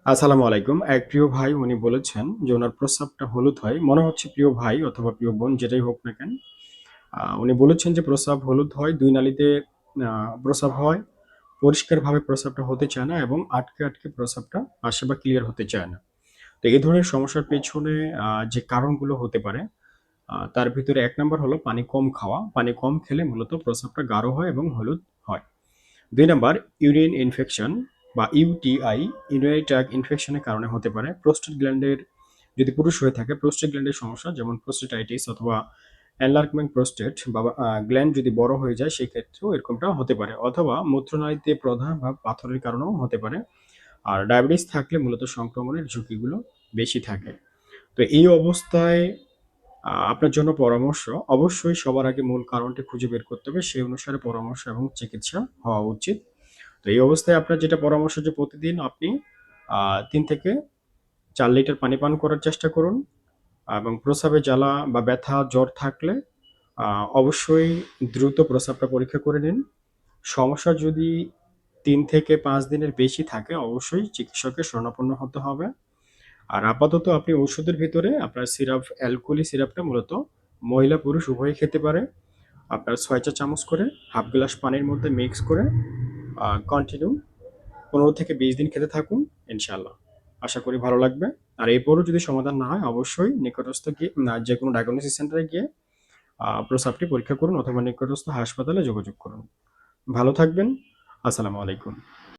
আসসালামু আলাইকুম। এক প্রিয় ভাই উনি বলেছেন যে উনার প্রস্রাবটা হলুদ হয়। মনে হচ্ছে প্রিয় ভাই অথবা প্রিয় বোন যেটাই হোক না কেন। উনি বলেছেন যে প্রস্রাব হলুদ হয়, ২ নালীতে প্রস্রাব হয়। পরিষ্কারভাবে প্রস্রাবটা হতে চায় না এবং আটকে, আটকে প্রস্রাবটা আসে বা ক্লিয়ার হতে চায় না। তো এই ধরনের সমস্যার পেছনে যে কারণগুলো হতে পারে, তার ভিতরে ১ নাম্বার হলো পানি কম খাওয়া। পানি কম খেলে মূলত প্রস্রাবটা গাঢ় হয় এবং হলুদ হয়। ২ নাম্বার ইউরিন ইনফেকশন বা ইউটিআই, ইউরিনারি ট্র্যাক্ট ইনফেকশনের কারণে হতে পারে। প্রোস্টেট গ্ল্যান্ডের যদি পুরুষ হয়ে থাকে, প্রোস্টেট গ্ল্যান্ডের সমস্যা যেমন প্রোস্টেটাইটিস অথবা এনলার্জমেন্ট প্রোস্টেট বা গ্ল্যান্ড যদি বড় হয়ে যায় সেক্ষেত্রেও এরকমটা হতে পারে। অথবা মূত্রনালীতে প্রদাহ বা পাথরের কারণেও হতে পারে। আর ডায়াবেটিস থাকলে মূলত সংক্রমণের ঝুঁকিগুলো বেশি থাকে। তো এই অবস্থায় আপনার জন্য পরামর্শ অবশ্যই সবার আগে মূল কারণটি খুঁজে বের করতে হবে। সেই অনুসারে পরামর্শ এবং চিকিৎসা হওয়া উচিত। তো এই অবস্থায় আপনার যেটা পরামর্শ যে প্রতিদিন আপনি ৩ থেকে ৪ লিটার পানি পান করার চেষ্টা করুন এবং প্রস্রাবে জ্বালা বা ব্যথা, জ্বর থাকলে অবশ্যই দ্রুত প্রস্রাবটা পরীক্ষা করে নিন। সমস্যা যদি ৩ থেকে ৫ দিনের বেশি থাকে অবশ্যই চিকিৎসকের শরণাপন্ন হতে হবে। আর আপাতত আপনি ঔষধের ভিতরে আপনার সিরাপ অ্যালকোহলি সিরাপটা মূলত মহিলা পুরুষ উভয়ই খেতে পারে। আপনার ৬ চা চামচ করে হাফ গ্লাস পানির মধ্যে মিক্স করে কন্টিনিউ ১৫ থেকে ২০ দিন খেতে থাকুন, ইনশাআল্লাহ। আশা করি ভালো লাগবে। আর এরপরও যদি সমাধান না হয় অবশ্যই নিকটস্থ গিয়ে যেকোনো ডায়াগনস্টিক সেন্টারে গিয়ে প্রস্রাবটি পরীক্ষা করুন অথবা নিকটস্থ হাসপাতালে যোগাযোগ করুন। ভালো থাকবেন। আসসালামু আলাইকুম।